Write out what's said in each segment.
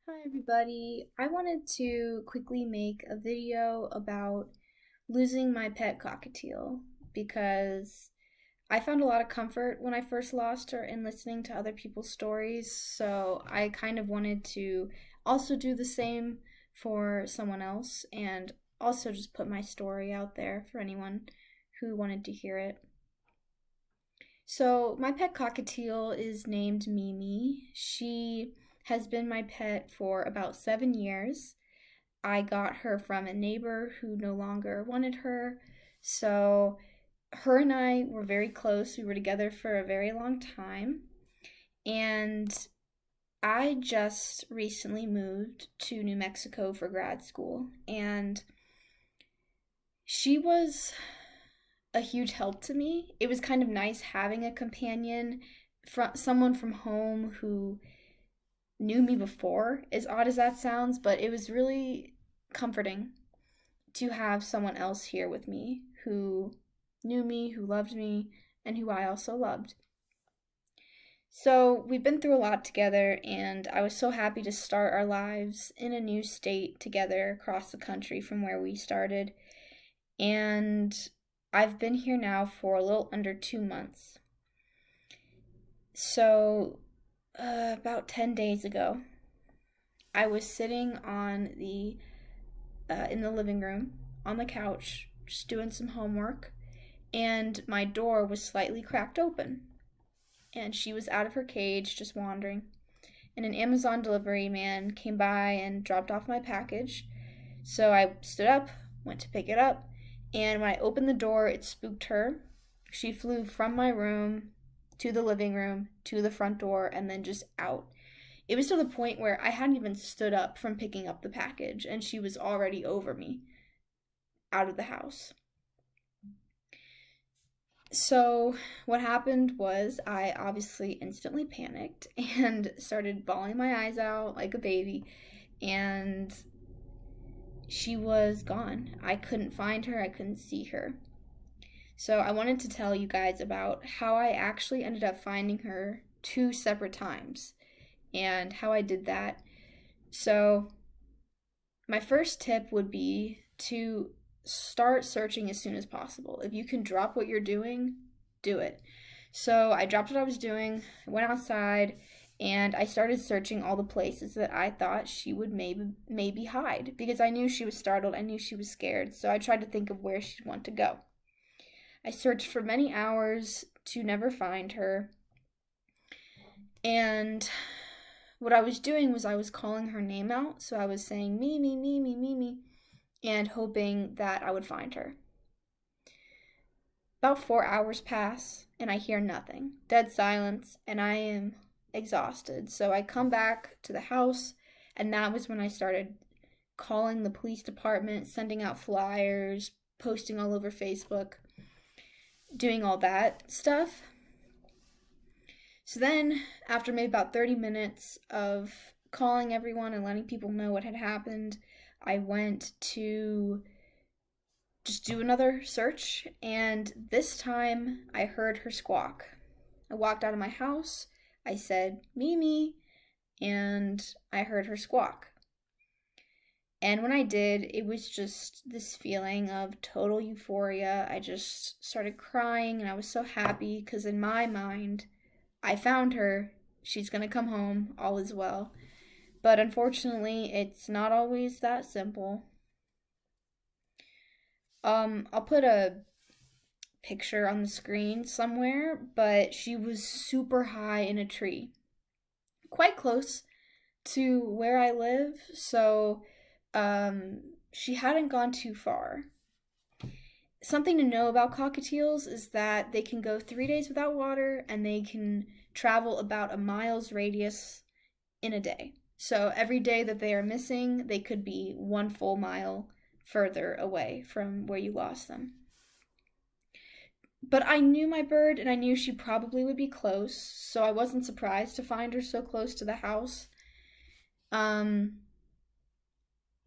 Hi everybody, I wanted to quickly make a video about losing my pet cockatiel because I found a lot of comfort when I first lost her in listening to other people's stories, so I kind of wanted to also do the same for someone else and also just put my story out there for anyone who wanted to hear it. So, my pet cockatiel is named Mimi. She has been my pet for about 7 years. I got her from a neighbor who no longer wanted her. So, her and I were very close. We were together for a very long time. And I just recently moved to New Mexico for grad school. And she was a huge help to me. It was kind of nice having a companion from someone from home who knew me before, as odd as that sounds, but it was really comforting to have someone else here with me who knew me, who loved me, and who I also loved. So, we've been through a lot together, and I was so happy to start our lives in a new state together across the country from where we started. And I've been here now for a little under 2 months. So, about 10 days ago, I was sitting on the in the living room on the couch just doing some homework, and my door was slightly cracked open, and she was out of her cage just wandering. And an Amazon delivery man came by and dropped off my package. So I stood up, went to pick it up, and when I opened the door, it spooked her. She flew from my room to the living room to the front door and then just out. It was to the point where I hadn't even stood up from picking up the package, and she was already over me out of the house. So, what happened was I obviously instantly panicked and started bawling my eyes out like a baby, and she was gone. I couldn't find her, I couldn't see her. So, I wanted to tell you guys about how I actually ended up finding her two separate times and how I did that. So, my first tip would be to start searching as soon as possible. If you can drop what you're doing, do it. So I dropped what I was doing, went outside, and I started searching all the places that I thought she would maybe hide because I knew she was startled, I knew she was scared. So I tried to think of where she'd want to go. I searched for many hours to never find her. And what I was doing was I was calling her name out. So I was saying, Mimi, Mimi, Mimi, and hoping that I would find her. About 4 hours pass, and I hear nothing. Dead silence, and I am exhausted. So I come back to the house, and that was when I started calling the police department, sending out flyers, posting all over Facebook, doing all that stuff. So then, after maybe about 30 minutes of calling everyone and letting people know what had happened, I went to just do another search, and this time I heard her squawk. I walked out of my house, I said, Mimi, and I heard her squawk. And when I did, it was just this feeling of total euphoria. I just started crying, and I was so happy because in my mind, I found her. She's gonna come home, all is well. But unfortunately, it's not always that simple. I'll put a picture on the screen somewhere, but she was super high in a tree, quite close to where I live, so she hadn't gone too far. Something to know about cockatiels is that they can go 3 days without water and they can travel about a mile's radius in a day. So every day that they are missing, they could be 1 full mile further away from where you lost them. But I knew my bird and I knew she probably would be close, so I wasn't surprised to find her so close to the house. Um,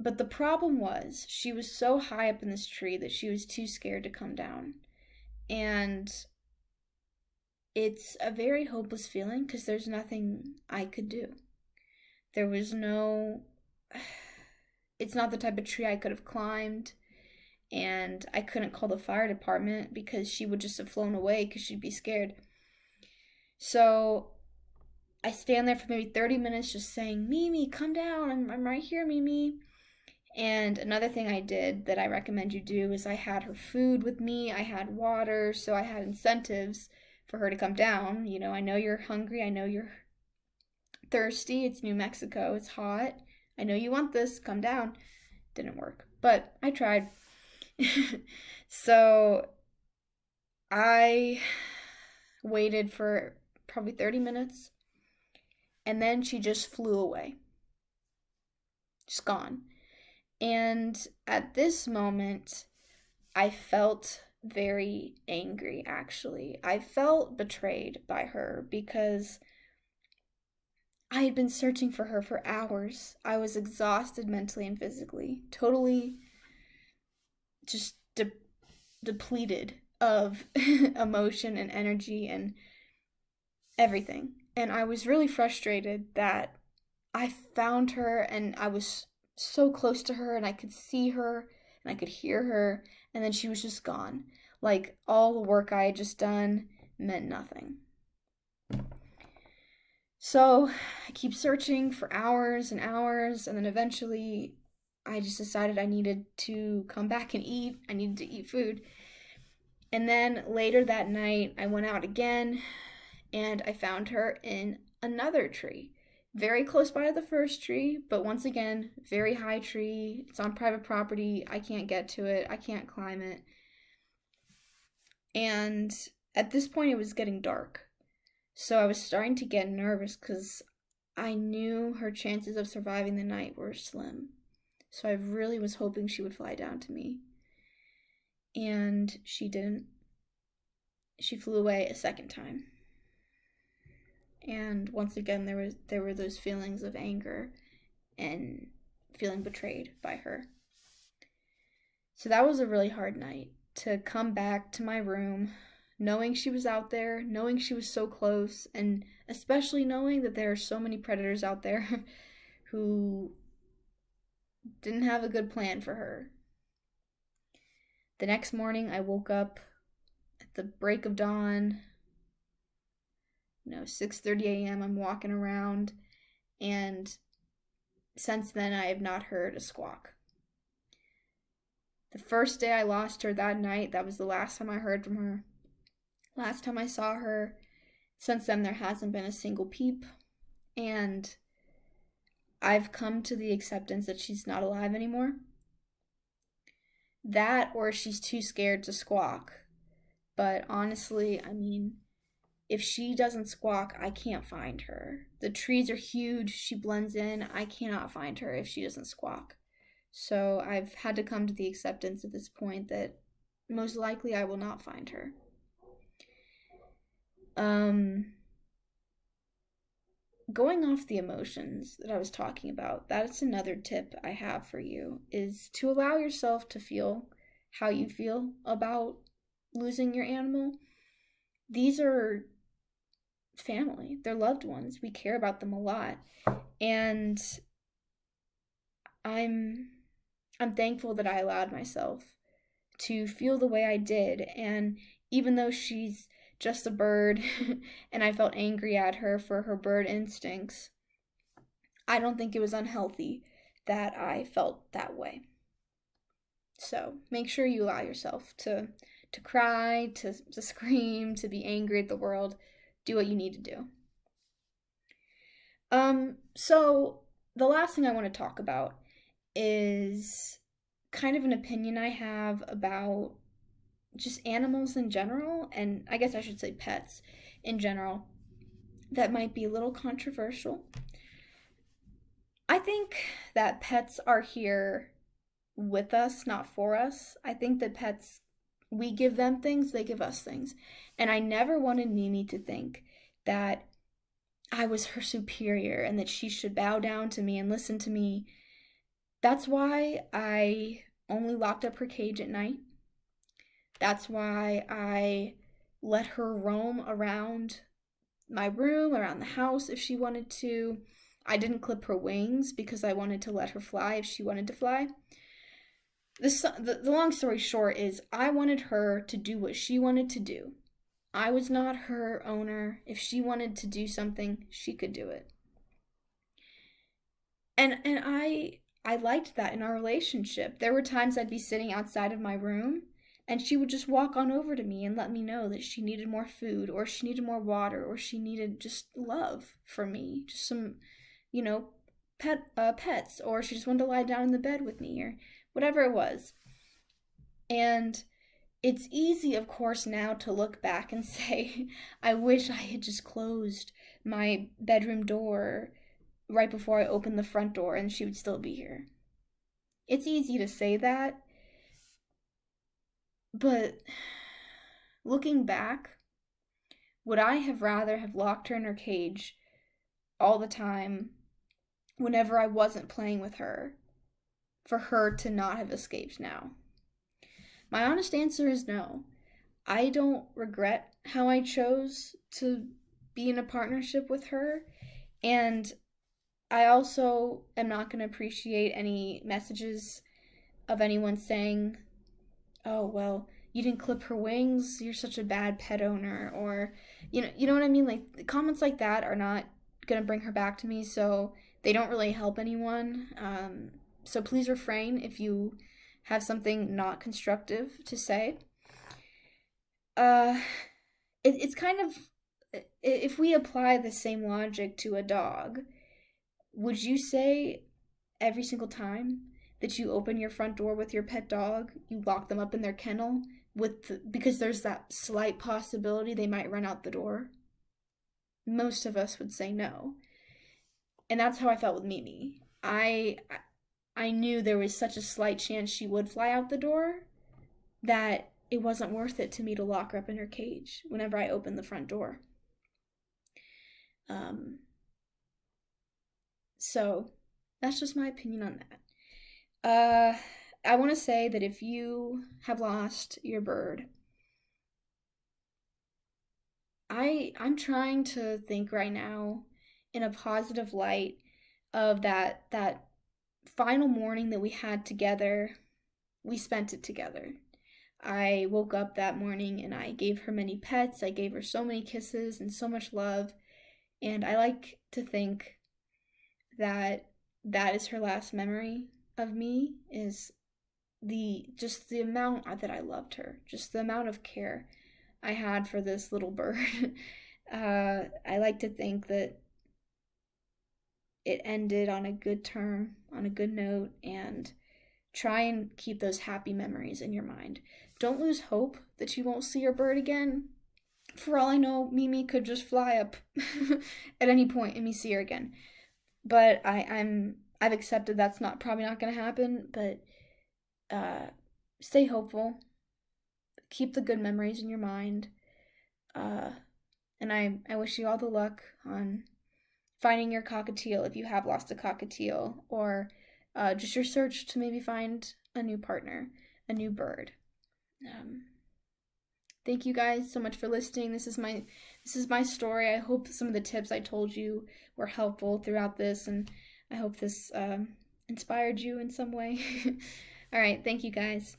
but the problem was she was so high up in this tree that she was too scared to come down. And it's a very hopeless feeling because there's nothing I could do. There was no. It's not the type of tree I could have climbed, and I couldn't call the fire department because she would just have flown away because she'd be scared. So I stand there for maybe 30 minutes just saying, Mimi, come down. I'm right here, Mimi. And another thing I did that I recommend you do is I had her food with me, I had water, so I had incentives for her to come down. You know, I know you're hungry, I know you're thirsty, it's New Mexico, it's hot. I know you want this, come down. Didn't work, but I tried. So I waited for probably 30 minutes, and then she just flew away. Just gone. And at this moment, I felt very angry, actually. I felt betrayed by her because I had been searching for her for hours. I was exhausted mentally and physically, totally just depleted of emotion and energy and everything. And I was really frustrated that I found her and I was so close to her and I could see her and I could hear her, and then she was just gone. Like all the work I had just done meant nothing. So I keep searching for hours and hours, and then eventually I just decided I needed to come back and eat. I needed to eat food. And then later that night, I went out again and I found her in another tree. Very close by to the first tree, but once again, very high tree. It's on private property. I can't get to it. I can't climb it. And at this point, it was getting dark. So I was starting to get nervous because I knew her chances of surviving the night were slim. So I really was hoping she would fly down to me. And she didn't. She flew away a second time. And once again, there were those feelings of anger and feeling betrayed by her. So that was a really hard night, to come back to my room knowing she was out there, knowing she was so close, and especially knowing that there are so many predators out there who didn't have a good plan for her. The next morning, I woke up at the break of dawn. 6:30 a.m. I'm walking around, and since then I have not heard a squawk. The first day I lost her that night, that was the last time I heard from her. Last time I saw her. Since then there hasn't been a single peep, and I've come to the acceptance that she's not alive anymore. That, or she's too scared to squawk. But honestly, I mean, if she doesn't squawk, I can't find her. The trees are huge, she blends in, I cannot find her if she doesn't squawk. So I've had to come to the acceptance at this point that most likely I will not find her. Going off the emotions that I was talking about, that's another tip I have for you, is to allow yourself to feel how you feel about losing your animal. These are family, they're loved ones. We care about them a lot. And I'm thankful that I allowed myself to feel the way I did. And even though she's just a bird and I felt angry at her for her bird instincts, I don't think it was unhealthy that I felt that way. So make sure you allow yourself to cry, to scream, to be angry at the world. Do what you need to do. So the last thing I want to talk about is kind of an opinion I have about just animals in general, and I guess I should say pets in general, that might be a little controversial. I think that pets are here with us, not for us. I think that pets, we give them things, they give us things. And I never wanted Mimi to think that I was her superior and that she should bow down to me and listen to me. That's why I only locked up her cage at night. That's why I let her roam around my room, around the house if she wanted to. I didn't clip her wings because I wanted to let her fly if she wanted to fly. The long story short is I wanted her to do what she wanted to do. I was not her owner. If she wanted to do something, she could do it. And I liked that in our relationship. There were times I'd be sitting outside of my room and she would just walk on over to me and let me know that she needed more food or she needed more water or she needed just love from me, just some, you know, pets, or she just wanted to lie down in the bed with me or whatever it was. And it's easy, of course, now to look back and say, I wish I had just closed my bedroom door right before I opened the front door and she would still be here. It's easy to say that, but looking back, would I have rather have locked her in her cage all the time whenever I wasn't playing with her for her to not have escaped now? My honest answer is no. I don't regret how I chose to be in a partnership with her, and I also am not going to appreciate any messages of anyone saying, "Oh, well, you didn't clip her wings. You're such a bad pet owner," or you know what I mean? Like comments like that are not going to bring her back to me, so they don't really help anyone. So please refrain if you have something not constructive to say. Uh, it's kind of, if we apply the same logic to a dog, would you say every single time that you open your front door with your pet dog, you lock them up in their kennel because there's that slight possibility they might run out the door? Most of us would say no. And that's how I felt with Mimi. I knew there was such a slight chance she would fly out the door that it wasn't worth it to me to lock her up in her cage whenever I opened the front door. So that's just my opinion on that. I want to say that if you have lost your bird, I'm trying to think right now in a positive light of that final morning that we had together. We spent it together. I woke up that morning and I gave her many pets. I gave her so many kisses and so much love. And I like to think that that is her last memory of me, is the amount that I loved her, just the amount of care I had for this little bird. I like to think that it ended on a good term, on a good note, and try and keep those happy memories in your mind. Don't lose hope that you won't see your bird again. For all I know, Mimi could just fly up at any point and me see her again. But I've accepted that's probably not gonna happen. But stay hopeful. Keep the good memories in your mind. And I wish you all the luck on finding your cockatiel if you have lost a cockatiel, or just your search to maybe find a new partner, a new bird. Thank you guys so much for listening. This is my story. I hope some of the tips I told you were helpful throughout this, and I hope this inspired you in some way. All right, thank you guys.